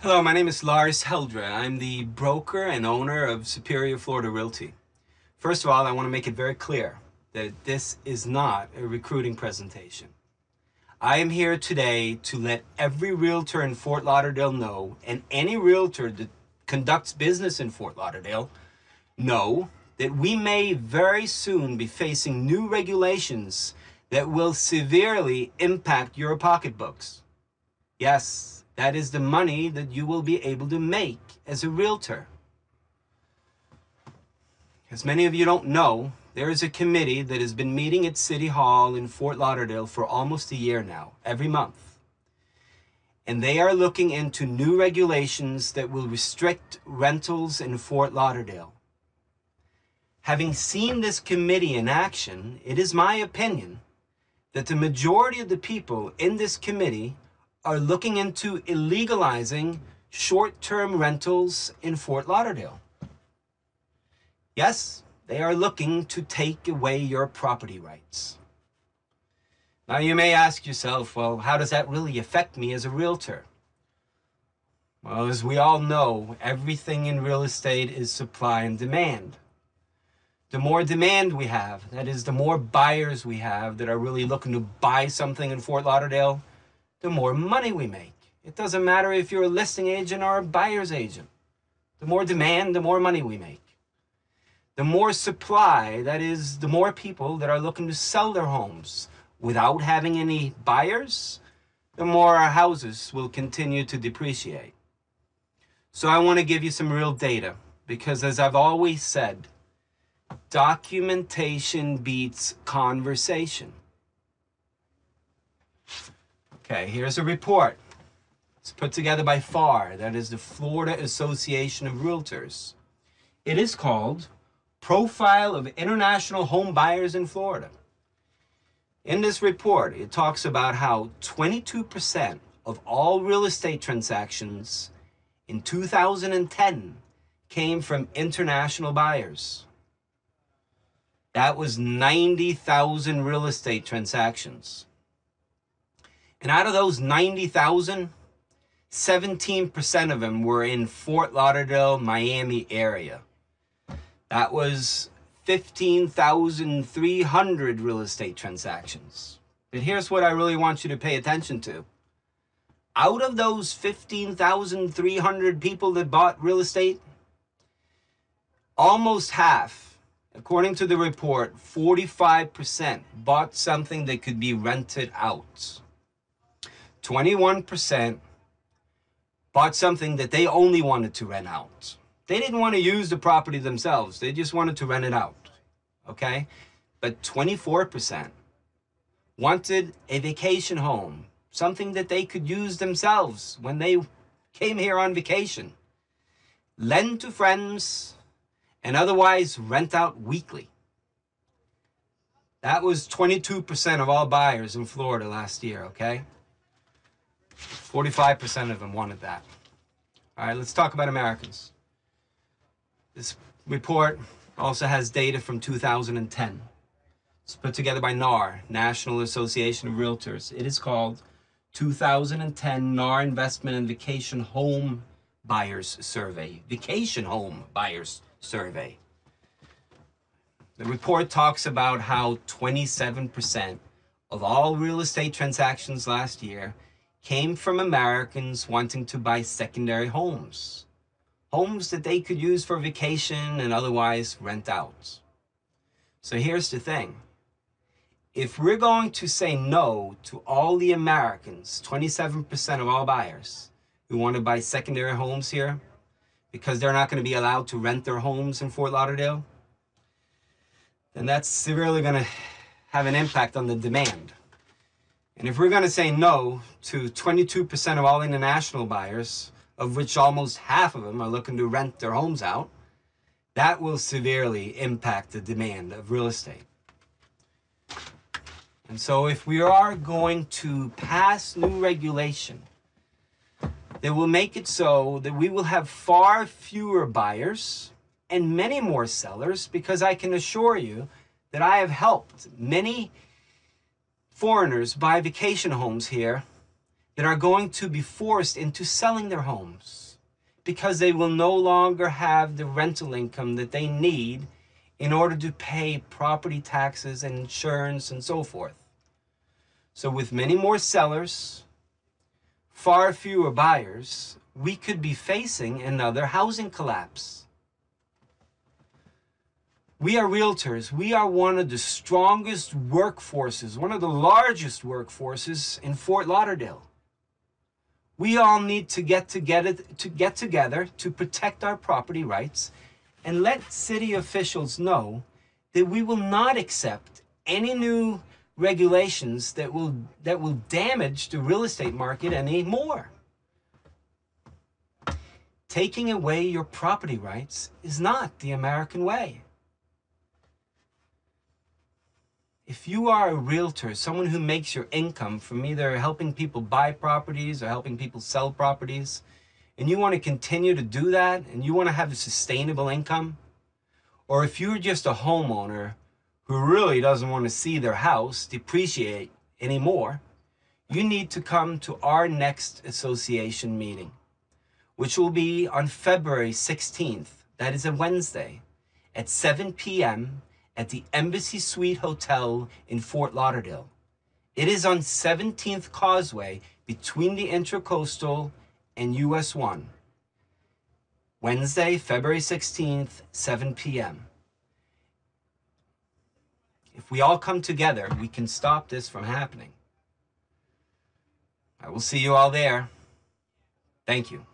Hello, my name is Lars Heldra. I'm the broker and owner of Superior Florida Realty. First of all, I want to make it very clear that this is not a recruiting presentation. I am here today to let every realtor in Fort Lauderdale know, and any realtor that conducts business in Fort Lauderdale know, that we may very soon be facing new regulations that will severely impact your pocketbooks. Yes, that is the money that you will be able to make as a realtor. As many of you don't know, there is a committee that has been meeting at City Hall in Fort Lauderdale for almost a year now, every month. And they are looking into new regulations that will restrict rentals in Fort Lauderdale. Having seen this committee in action, it is my opinion that the majority of the people in this committee are looking into illegalizing short-term rentals in Fort Lauderdale. Yes, they are looking to take away your property rights. Now you may ask yourself, well, how does that really affect me as a realtor? Well, as we all know, everything in real estate is supply and demand. The more demand we have, that is, the more buyers we have that are really looking to buy something in Fort Lauderdale, the more money we make. It doesn't matter if you're a listing agent or a buyer's agent. The more demand, the more money we make. The more supply, that is, the more people that are looking to sell their homes without having any buyers, the more our houses will continue to depreciate. So I want to give you some real data, because as I've always said, documentation beats conversation. Okay, here's a report. It's put together by FAR, that is the Florida Association of Realtors. It is called Profile of International Home Buyers in Florida. In this report, it talks about how 22% of all real estate transactions in 2010 came from international buyers. That was 90,000 real estate transactions. And out of those 90,000, 17% of them were in Fort Lauderdale, Miami area. That was 15,300 real estate transactions. But here's what I really want you to pay attention to. Out of those 15,300 people that bought real estate, almost half, according to the report, 45% bought something that could be rented out. 21% bought something that they only wanted to rent out. They didn't want to use the property themselves. They just wanted to rent it out, okay? But 24% wanted a vacation home, something that they could use themselves when they came here on vacation, lend to friends, and otherwise rent out weekly. That was 22% of all buyers in Florida last year, okay? 45% of them wanted that. All right, let's talk about Americans. This report also has data from 2010. It's put together by NAR, National Association of Realtors. It is called 2010 NAR Investment and Vacation Home Buyers Survey. Vacation Home Buyers Survey. The report talks about how 27% of all real estate transactions last year came from Americans wanting to buy secondary homes. Homes that they could use for vacation and otherwise rent out. So here's the thing. If we're going to say no to all the Americans, 27% of all buyers who want to buy secondary homes here, because they're not going to be allowed to rent their homes in Fort Lauderdale, then that's severely going to have an impact on the demand. And if we're going to say no to 22% of all international buyers, of which almost half of them are looking to rent their homes out, that will severely impact the demand of real estate. And so if we are going to pass new regulation that will make it so that we will have far fewer buyers and many more sellers, because I can assure you that I have helped many foreigners buy vacation homes here that are going to be forced into selling their homes because they will no longer have the rental income that they need in order to pay property taxes and insurance and so forth. So with many more sellers, far fewer buyers, we could be facing another housing collapse. We are realtors. We are one of the strongest workforces, one of the largest workforces in Fort Lauderdale. We all need to get together to protect our property rights and let city officials know that we will not accept any new regulations that will damage the real estate market anymore. Taking away your property rights is not the American way. If you are a realtor, someone who makes your income from either helping people buy properties or helping people sell properties, and you want to continue to do that, and you want to have a sustainable income, or if you're just a homeowner who really doesn't want to see their house depreciate anymore, you need to come to our next association meeting, which will be on February 16th. That is a Wednesday at 7 p.m. at the Embassy Suite Hotel in Fort Lauderdale. It is on 17th Causeway between the Intracoastal and US 1. Wednesday, February 16th, 7 p.m. If we all come together, we can stop this from happening. I will see you all there. Thank you.